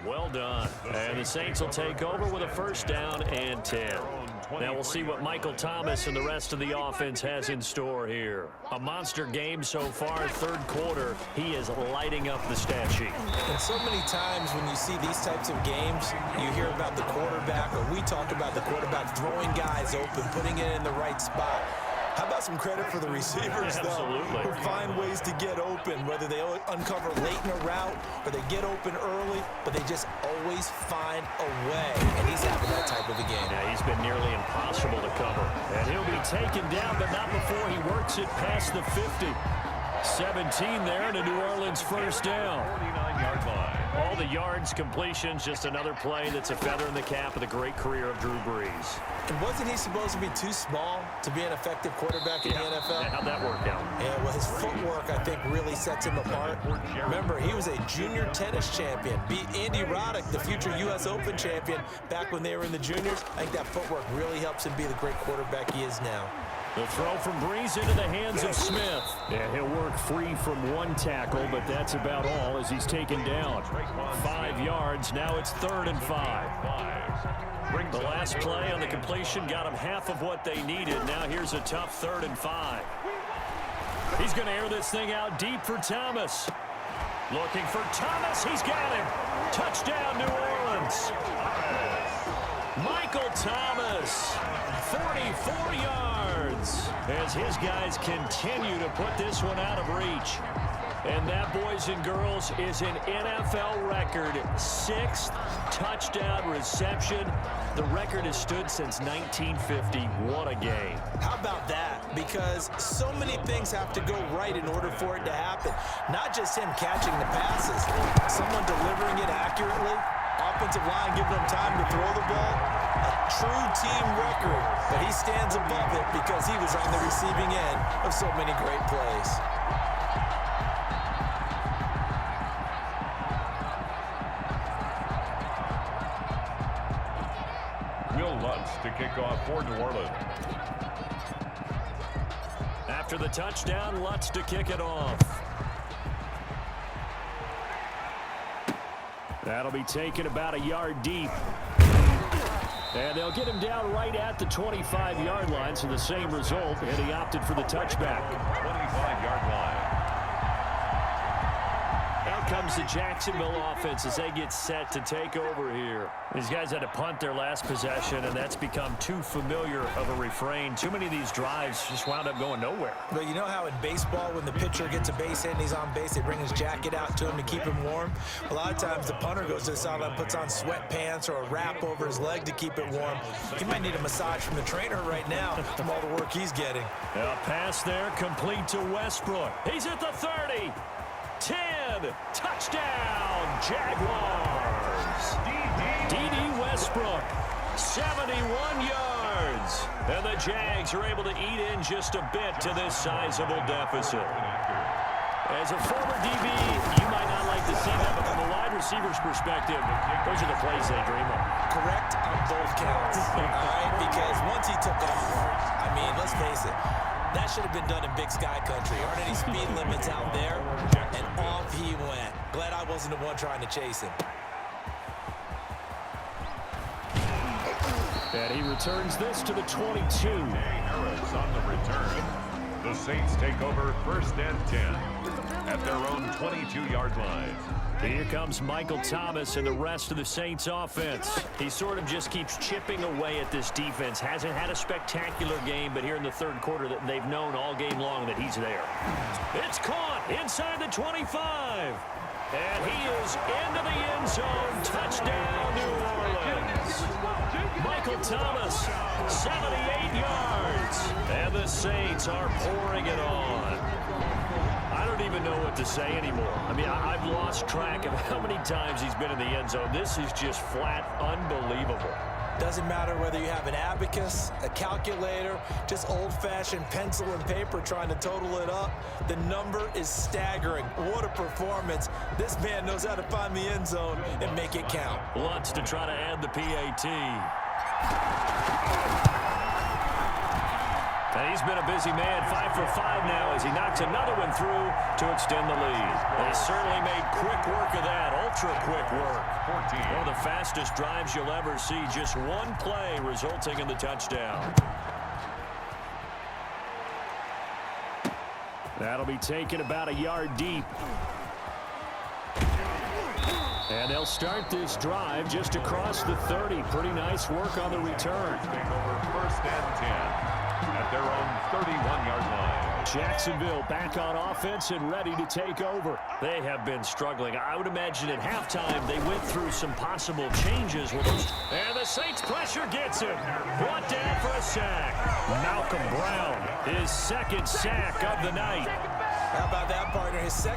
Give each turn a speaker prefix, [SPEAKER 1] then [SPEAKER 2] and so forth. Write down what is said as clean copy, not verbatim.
[SPEAKER 1] Well done. And the Saints will take over with a first down and 10. Now we'll see what Michael Thomas and the rest of the offense has in store here. A monster game so far, third quarter. He is lighting up the stat sheet.
[SPEAKER 2] And so many times when you see these types of games, you hear about the quarterback, or we talk about the quarterback throwing guys open, putting it in the right spot. How about some credit for the receivers, though?
[SPEAKER 1] Absolutely.
[SPEAKER 2] Who find ways to get open, whether they uncover late in a route or they get open early, but they just always find a way. And he's having that type of a game.
[SPEAKER 1] Yeah, he's been nearly impossible to cover. And he'll be taken down, but not before he works it past the 50. 17 there, and a New Orleans first down.
[SPEAKER 3] 49-yard line.
[SPEAKER 1] All the yards, completions, just another play that's a feather in the cap of the great career of Drew Brees.
[SPEAKER 2] And wasn't he supposed to be too small to be an effective quarterback in the NFL?
[SPEAKER 1] Yeah, how'd that work out?
[SPEAKER 2] Yeah, well, his footwork, I think, really sets him apart. Remember, he was a junior tennis champion. Beat Andy Roddick, the future U.S. Open champion, back when they were in the juniors. I think that footwork really helps him be the great quarterback he is now.
[SPEAKER 1] The throw from Brees into the hands of Smith. Yeah, he'll work free from one tackle, but that's about all as he's taken down. 5 yards. Now it's 3rd and 5. The last play on the completion got him half of what they needed. Now here's a tough 3rd and 5. He's going to air this thing out deep for Thomas. Looking for Thomas. He's got him. Touchdown, New Orleans. Michael Thomas, 44 yards, as his guys continue to put this one out of reach. And that, boys and girls, is an NFL record 6th touchdown reception. The record has stood since 1950. What a game.
[SPEAKER 2] How about that? Because so many things have to go right in order for it to happen. Not just him catching the passes, someone delivering it accurately, offensive line giving him time to throw the ball. A true team record, but he stands above it because he was on the receiving end of so many great plays.
[SPEAKER 3] Will Lutz to kick off for New Orleans.
[SPEAKER 1] After the touchdown, Lutz to kick it off. That'll be taken about a yard deep. And they'll get him down right at the 25-yard line, so the same result, and he opted for the touchback.
[SPEAKER 3] 25-yard line.
[SPEAKER 1] Out comes the Jacksonville offense as they get set to take over here. These guys had to punt their last possession, and that's become too familiar of a refrain. Too many of these drives just wound up going nowhere.
[SPEAKER 2] But you know how in baseball, when the pitcher gets a base hit and he's on base, they bring his jacket out to him to keep him warm? A lot of times the punter goes to the sideline, puts on sweatpants or a wrap over his leg to keep it warm. He might need a massage from the trainer right now from all the work he's getting.
[SPEAKER 1] A pass there complete to Westbrook. He's at the 30. 10. Touchdown, Jaguars. D.D. Westbrook, 71 yards. And the Jags are able to eat in just a bit to this sizable deficit. As a former DB, you might not like to see that, but from a wide receiver's perspective, those are the plays they dream of.
[SPEAKER 2] Correct on both counts, all right? Because once he took off, I mean, let's face it, that should have been done in Big Sky Country. Aren't any speed limits out there? And off he went. Glad I wasn't the one trying to chase him.
[SPEAKER 1] And he returns this to the 22.
[SPEAKER 3] Harris on the return. The Saints take over 1st and 10 at their own 22-yard line.
[SPEAKER 1] Here comes Michael Thomas and the rest of the Saints offense. He sort of just keeps chipping away at this defense. Hasn't had a spectacular game, but here in the third quarter that they've known all game long that he's there. It's caught inside the 25. And he is into the end zone. Touchdown, New Orleans. Michael Thomas, 78 yards. And the Saints are pouring it on. I don't even know what to say anymore. I mean, I've lost track of how many times he's been in the end zone. This is just flat unbelievable.
[SPEAKER 2] Doesn't matter whether you have an abacus, a calculator, just old-fashioned pencil and paper trying to total it up. The number is staggering. What a performance. This man knows how to find the end zone and make it count.
[SPEAKER 1] Lutz to try to add the PAT. And he's been a busy man, 5 for 5 now as he knocks another one through to extend the lead. They certainly made quick work of that, ultra-quick work. One of the fastest drives you'll ever see, just one play resulting in the touchdown. That'll be taken about a yard deep. And they'll start this drive just across the 30. Pretty nice work on the return.
[SPEAKER 3] Take over 1st and 10 at their own 31-yard line.
[SPEAKER 1] Jacksonville back on offense and ready to take over. They have been struggling. I would imagine at halftime they went through some possible changes. And the Saints pressure gets him. Brought down for a sack. Malcolm Brown, his second sack of the night.
[SPEAKER 2] How about that, partner? His second